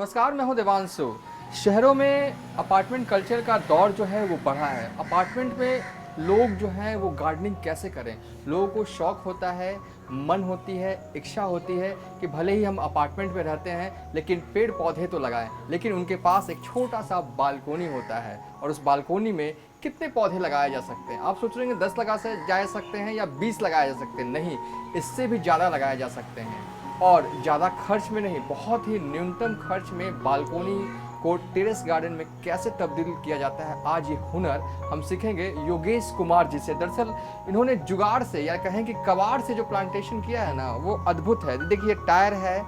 नमस्कार, मैं हूं देवांशु। शहरों में अपार्टमेंट कल्चर का दौर जो है वो बढ़ा है। अपार्टमेंट में लोग जो हैं वो गार्डनिंग कैसे करें, लोगों को शौक़ होता है, मन होती है, इच्छा होती है कि भले ही हम अपार्टमेंट में रहते हैं लेकिन पेड़ पौधे तो लगाएं। लेकिन उनके पास एक छोटा सा बालकोनी होता है और उस बालकोनी में कितने पौधे लगाए जा सकते हैं। आप सोच रहे हैं 10 जा सकते हैं या 20 लगाए जा सकते हैं, नहीं, इससे भी ज़्यादा लगाए जा सकते हैं। और ज़्यादा खर्च में नहीं, बहुत ही न्यूनतम खर्च में बालकोनी को टेरेस गार्डन में कैसे तब्दील किया जाता है, आज ये हुनर हम सीखेंगे योगेश कुमार जी से। दरअसल इन्होंने जुगाड़ से या कहें कि कबाड़ से जो प्लांटेशन किया है ना, वो अद्भुत है। देखिए टायर है,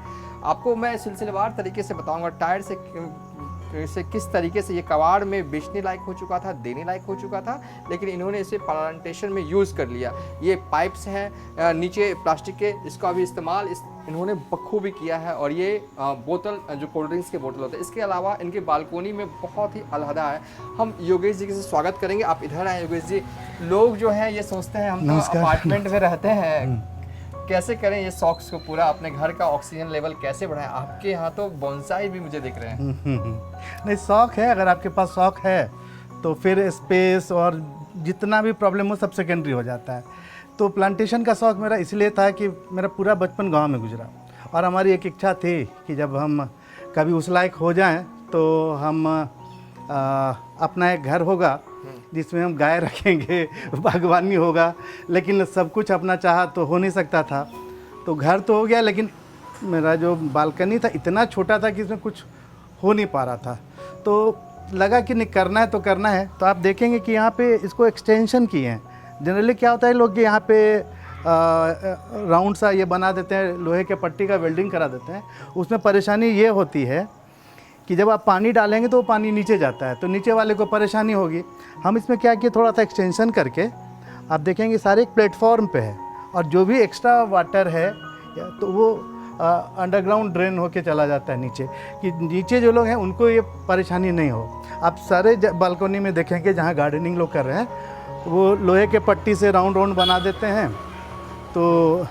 आपको मैं सिलसिलेवार तरीके से बताऊंगा टायर से किस तरीके से ये कबाड़ में बेचने लायक हो चुका था, देने लायक हो चुका था, लेकिन इन्होंने इसे प्लांटेशन में यूज़ कर लिया। ये पाइप्स हैं नीचे प्लास्टिक के, इसका भी इस्तेमाल इन्होंने बखूबी किया है। और ये बोतल जो कोल्ड ड्रिंक्स के बोतल होते हैं, इसके अलावा इनके बालकोनी में बहुत ही अलहदा है। हम योगेश जी से स्वागत करेंगे, आप इधर आए योगेश जी। लोग जो हैं ये सोचते हैं हम तो अपार्टमेंट में रहते हैं, कैसे करें ये शौक़ को पूरा, अपने घर का ऑक्सीजन लेवल कैसे बढ़ाएं। आपके यहाँ तो बोनसाई भी मुझे दिख रहे हैं। नहीं, शौक़ है, अगर आपके पास शौक़ है तो फिर स्पेस और जितना भी प्रॉब्लम हो सब सेकेंडरी हो जाता है। तो प्लांटेशन का शौक़ मेरा इसलिए था कि मेरा पूरा बचपन गांव में गुजरा और हमारी एक इच्छा थी कि जब हम कभी उस लायक हो जाएं तो हम अपना एक घर होगा जिसमें हम गाय रखेंगे, बागवानी होगा। लेकिन सब कुछ अपना चाहा तो हो नहीं सकता था, तो घर तो हो गया लेकिन मेरा जो बालकनी था इतना छोटा था कि इसमें कुछ हो नहीं पा रहा था। तो लगा कि नहीं, करना है तो करना है। तो आप देखेंगे कि यहाँ पे इसको एक्सटेंशन किए हैं। जनरली क्या होता है, लोग यहाँ पे राउंड सा ये बना देते हैं, लोहे के पट्टी का वेल्डिंग करा देते हैं। उसमें परेशानी ये होती है कि जब आप पानी डालेंगे तो वो पानी नीचे जाता है, तो नीचे वाले को परेशानी होगी। हम इसमें क्या किए, थोड़ा सा एक्सटेंशन करके आप देखेंगे सारे एक प्लेटफॉर्म पे है और जो भी एक्स्ट्रा वाटर है तो वो अंडरग्राउंड ड्रेन होके चला जाता है नीचे, कि नीचे जो लोग हैं उनको ये परेशानी नहीं हो। आप सारे बालकोनी में देखेंगे जहाँ गार्डनिंग लोग कर रहे हैं वो लोहे के पट्टी से राउंड राउंड बना देते हैं। तो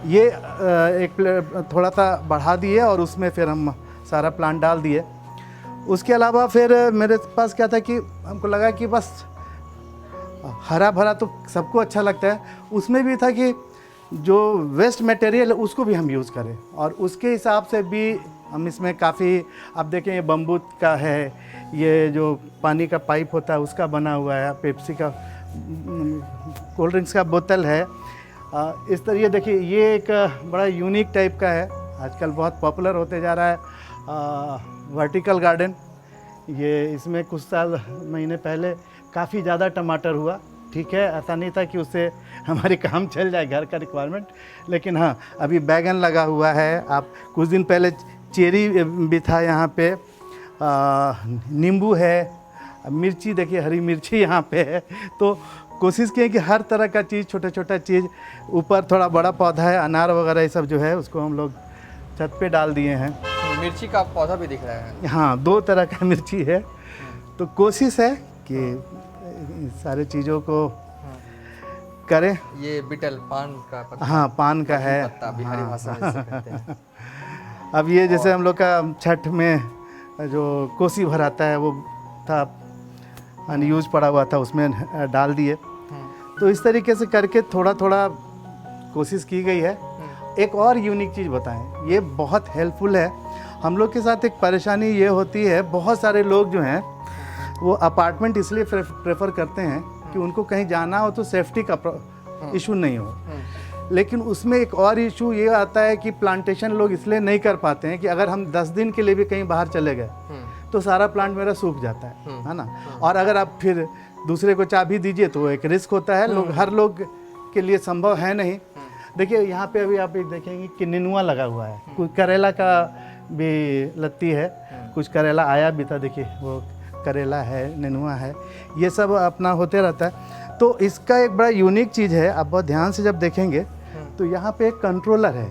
ये एक थोड़ा सा बढ़ा दिए और उसमें फिर हम सारा प्लांट डाल दिए। उसके अलावा फिर मेरे पास क्या था कि हमको लगा कि बस हरा भरा तो सबको अच्छा लगता है, उसमें भी था कि जो वेस्ट मटेरियल है उसको भी हम यूज़ करें और उसके हिसाब से भी हम इसमें काफ़ी, आप देखें ये बम्बू का है, ये जो पानी का पाइप होता है उसका बना हुआ है, पेप्सी का कोल्ड ड्रिंक्स का बोतल है। इस तरह ये देखिए, ये एक बड़ा यूनिक टाइप का है, आजकल बहुत पॉपुलर होते जा रहा है वर्टिकल गार्डन। ये इसमें कुछ महीने पहले काफ़ी ज़्यादा टमाटर हुआ। ठीक है, ऐसा नहीं था कि उससे हमारे काम चल जाए घर का रिक्वायरमेंट, लेकिन हाँ अभी बैगन लगा हुआ है। आप कुछ दिन पहले चेरी भी था यहाँ पे, नींबू है, मिर्ची देखिए, हरी मिर्ची यहाँ पे है। तो कोशिश की है कि हर तरह का चीज़, छोटा छोटा चीज़, ऊपर थोड़ा बड़ा पौधा है, अनार वगैरह ये सब जो है उसको हम लोग छत पे डाल दिए हैं। मिर्ची का पौधा भी दिख रहा है। हाँ, 2 तरह का मिर्ची है। तो कोशिश है कि सारे चीज़ों को करें। ये बिटल पान का पत्ता, हाँ पान का है, पत्ता बिहारी भाषा में इसे कहते हैं। अब ये जैसे हम लोग का छठ में जो कोसी भराता है वो था, अनयूज पड़ा हुआ था, उसमें डाल दिए। तो इस तरीके से करके थोड़ा थोड़ा कोशिश की गई है। एक और यूनिक चीज़ बताएं, ये बहुत हेल्पफुल है। हम लोग के साथ एक परेशानी ये होती है, बहुत सारे लोग जो हैं वो अपार्टमेंट इसलिए प्रेफर करते हैं कि उनको कहीं जाना हो तो सेफ्टी का इशू नहीं हो। लेकिन उसमें एक और इशू ये आता है कि प्लांटेशन लोग इसलिए नहीं कर पाते हैं कि अगर हम 10 दिन के लिए भी कहीं बाहर चले गए तो सारा प्लांट मेरा सूख जाता है ना। और अगर आप फिर दूसरे को चाबी दीजिए तो एक रिस्क होता है, लोग हर लोग के लिए संभव है नहीं। देखिए यहाँ पे अभी आप एक देखेंगे कि नेनुआ लगा हुआ है, कुछ करेला का भी लत्ती है, कुछ करेला आया भी था, देखिए वो करेला है, नेनुआ है, ये सब अपना होते रहता है। तो इसका एक बड़ा यूनिक चीज़ है, आप बहुत ध्यान से जब देखेंगे तो यहाँ पे एक कंट्रोलर है।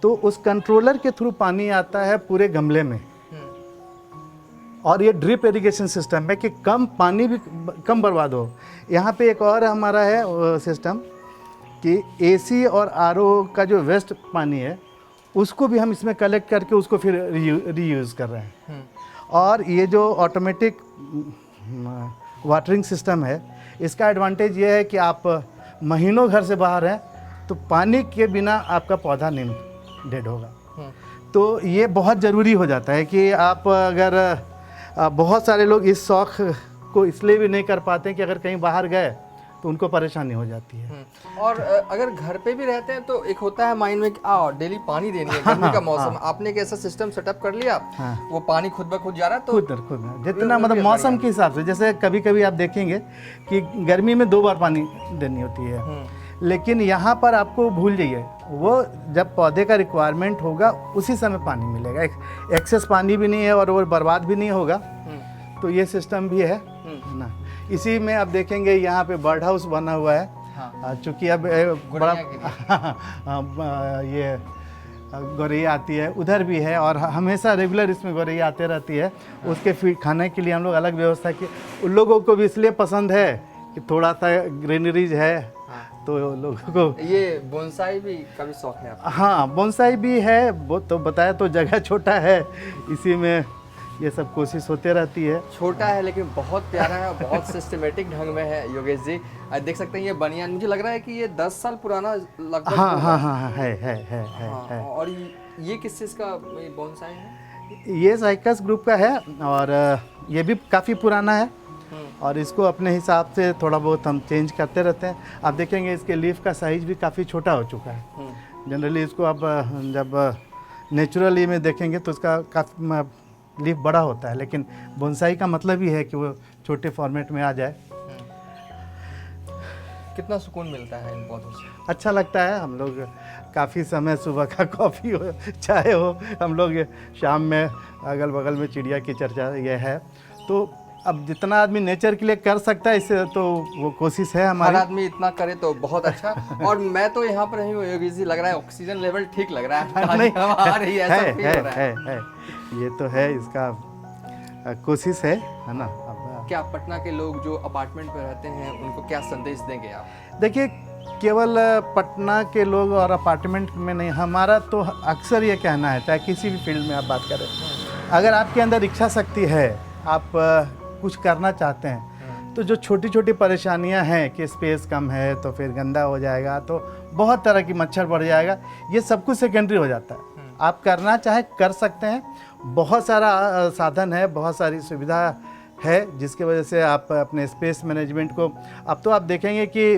तो उस कंट्रोलर के थ्रू पानी आता है पूरे गमले में और ये ड्रिप इरिगेशन सिस्टम है कि कम पानी भी कम बर्बाद हो। यहाँ पे एक और हमारा है सिस्टम कि एसी और आरओ का जो वेस्ट पानी है उसको भी हम इसमें कलेक्ट करके उसको फिर रीयूज़ कर रहे हैं। और ये जो ऑटोमेटिक वाटरिंग सिस्टम है, इसका एडवांटेज ये है कि आप महीनों घर से बाहर हैं तो पानी के बिना आपका पौधा नहीं डेड होगा। तो ये बहुत ज़रूरी हो जाता है कि आप अगर बहुत सारे लोग इस शौक़ को इसलिए भी नहीं कर पाते कि अगर कहीं बाहर गए तो उनको परेशानी हो जाती है। और अगर घर पे भी रहते हैं तो एक होता है माइंड में कि डेली पानी देनी है, गर्मी का मौसम, आपने एक ऐसा सिस्टम सेटअप कर लिया, वो पानी खुद ब खुद जा रहा है, तो खुद जितना मतलब मौसम के हिसाब से, जैसे कभी कभी आप देखेंगे कि गर्मी में 2 बार पानी देनी होती है, लेकिन यहाँ पर आपको भूल जाइए, वो जब पौधे का रिक्वायरमेंट होगा उसी समय पानी मिलेगा। एक्सेस पानी भी नहीं है और वो बर्बाद भी नहीं होगा। तो ये सिस्टम भी है ना। इसी में आप देखेंगे यहाँ पे बर्ड हाउस बना हुआ है। हाँ। चूँकि अब बड़ा ये गौरैया आती है, उधर भी है और हमेशा रेगुलर इसमें गौरैया आते रहती है। उसके खाने के लिए हम लोग अलग व्यवस्था की। उन लोगों को भी इसलिए पसंद है कि थोड़ा सा ग्रीनरीज है। तो लोगों को ये बोनसाई भी का भी शौक है आपको? हाँ, बोनसाई भी है। वो तो बताया, तो जगह छोटा है, इसी में ये सब कोशिश होते रहती है। छोटा है लेकिन बहुत प्यारा है, बहुत सिस्टमेटिक ढंग में है। योगेश जी देख सकते हैं ये बनियान, मुझे लग रहा है कि ये 10 साल पुराना लगभग। हाँ, है। और ये किस चीज़ का बोनसाई है? ये साइकस ग्रुप का है और ये भी काफ़ी पुराना है और इसको अपने हिसाब से थोड़ा बहुत हम चेंज करते रहते हैं। आप देखेंगे इसके लीफ का साइज भी काफ़ी छोटा हो चुका है। जनरली इसको आप जब नेचुरली में देखेंगे तो इसका काफ़ी लीफ बड़ा होता है, लेकिन बोनसाई का मतलब ही है कि वो छोटे फॉर्मेट में आ जाए। कितना सुकून मिलता है इन पौधों से? अच्छा लगता है। हम लोग काफ़ी समय, सुबह का कॉफ़ी हो, चाय हो, हम लोग शाम में अगल बगल में चिड़िया की चर्चा ये है। तो अब जितना आदमी नेचर के लिए कर सकता है इससे, तो वो कोशिश है हमारी। हर आदमी इतना करे तो बहुत अच्छा। और मैं तो यहाँ पर नहीं हूँ योगेश जी, लग रहा है ऑक्सीजन लेवल ठीक लग रहा है। नहीं, आ रही है, ऐसा फील हो रहा है। ये तो है, इसका कोशिश है ना। अब क्या पटना के लोग जो अपार्टमेंट पे रहते हैं उनको क्या संदेश देंगे आप? देखिए, केवल पटना के लोग और अपार्टमेंट में नहीं, हमारा तो अक्सर ये कहना है, चाहे किसी भी फील्ड में आप बात करें, अगर आपके अंदर इच्छा शक्ति है, आप कुछ करना चाहते हैं, तो जो छोटी छोटी परेशानियां हैं कि स्पेस कम है तो फिर गंदा हो जाएगा, तो बहुत तरह की मच्छर बढ़ जाएगा, ये सब कुछ सेकेंडरी हो जाता है। आप करना चाहे कर सकते हैं। बहुत सारा साधन है, बहुत सारी सुविधा है, जिसके वजह से आप अपने स्पेस मैनेजमेंट को, अब तो आप देखेंगे कि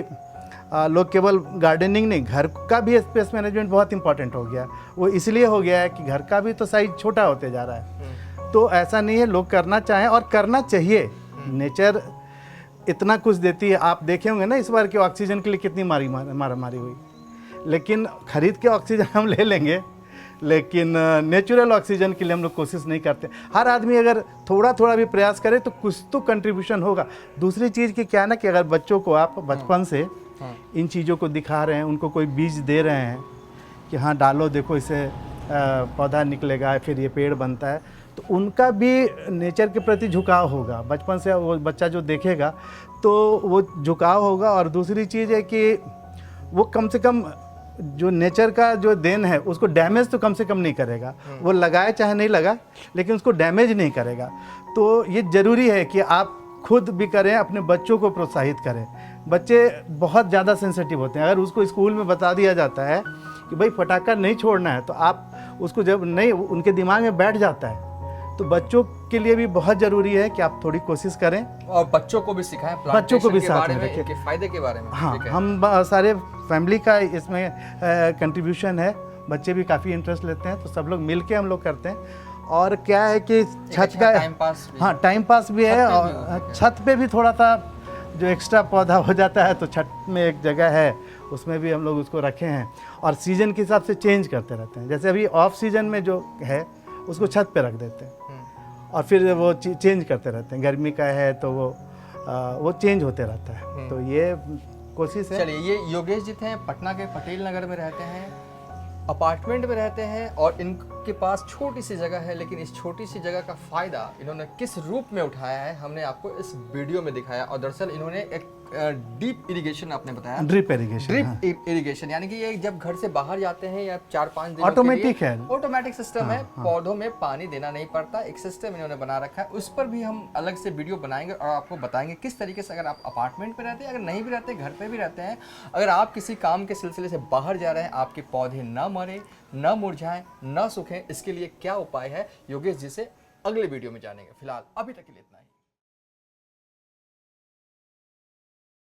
लोग केवल गार्डनिंग नहीं, घर का भी स्पेस मैनेजमेंट बहुत इंपॉर्टेंट हो गया। वो इसलिए हो गया है कि घर का भी तो साइज छोटा होते जा रहा है। तो ऐसा नहीं है, लोग करना चाहें और करना चाहिए। नेचर इतना कुछ देती है। आप देखे होंगे ना इस बार के ऑक्सीजन के लिए कितनी मारामारी हुई, लेकिन खरीद के ऑक्सीजन हम ले लेंगे, लेकिन नेचुरल ऑक्सीजन के लिए हम लोग कोशिश नहीं करते। हर आदमी अगर थोड़ा थोड़ा भी प्रयास करे तो कुछ तो कंट्रीब्यूशन होगा। दूसरी चीज़ की क्या है ना कि अगर बच्चों को आप बचपन से इन चीज़ों को दिखा रहे हैं, उनको कोई बीज दे रहे हैं कि हाँ डालो, देखो इससे पौधा निकलेगा, फिर ये पेड़ बनता है, तो उनका भी नेचर के प्रति झुकाव होगा। बचपन से वो बच्चा जो देखेगा तो वो झुकाव होगा। और दूसरी चीज़ है कि वो कम से कम जो नेचर का जो देन है उसको डैमेज तो कम से कम नहीं करेगा। वो लगाए चाहे नहीं लगा, लेकिन उसको डैमेज नहीं करेगा। तो ये ज़रूरी है कि आप खुद भी करें, अपने बच्चों को प्रोत्साहित करें। बच्चे बहुत ज़्यादा सेंसिटिव होते हैं। अगर उसको स्कूल में बता दिया जाता है कि भाई पटाखा नहीं छोड़ना है, तो आप उसको जब नहीं, उनके दिमाग में बैठ जाता है। तो बच्चों के लिए भी बहुत ज़रूरी है कि आप थोड़ी कोशिश करें और बच्चों को भी सिखाएं, बच्चों को भी साथ में रखें, इनके फायदे के बारे में। हाँ, हम सारे फैमिली का इसमें कंट्रीब्यूशन है। बच्चे भी काफ़ी इंटरेस्ट लेते हैं, तो सब लोग मिल के हम लोग करते हैं। और क्या है कि छत का टाइम पास भी, हाँ टाइम पास भी है। और छत पे भी थोड़ा सा जो एक्स्ट्रा पौधा हो जाता है, तो छत में एक जगह है, उसमें भी हम लोग उसको रखे हैं। और सीज़न के हिसाब से चेंज करते रहते हैं। जैसे अभी ऑफ सीज़न में जो है उसको छत पे रख देते हैं और फिर वो चेंज करते रहते हैं। गर्मी का है तो वो चेंज होते रहता है। तो ये कोशिश है। चलिए, ये योगेश जी थे, पटना के पटेल नगर में रहते हैं, अपार्टमेंट में रहते हैं और आपके पास छोटी सी जगह है, लेकिन इस छोटी सी जगह का फ़ायदा इन्होंने किस रूप में उठाया है हमने आपको इस वीडियो में दिखाया। और दरअसल इन्होंने एक डीप इरिगेशन आपने बताया, ड्रिप इरिगेशन, ड्रिप इरिगेशन, यानी कि ये जब घर से बाहर जाते हैं या 4-5 दिन ऑटोमेटिक है, ऑटोमेटिक सिस्टम है, पौधों में पानी देना नहीं पड़ता, एक सिस्टम इन्होंने बना रखा है। उस पर भी हम अलग से वीडियो बनाएंगे और आपको बताएंगे किस तरीके से, अगर आप अपार्टमेंट पे रहते हैं, अगर नहीं भी रहते, घर पे भी रहते हैं, अगर आप किसी काम के सिलसिले से बाहर जा रहे हैं, आपके पौधे ना मरे, ना मुरझाएं, ना सूखें, इसके लिए क्या उपाय है, योगेश जी से अगले वीडियो में जानेंगे। फिलहाल अभी तक के लिए इतना।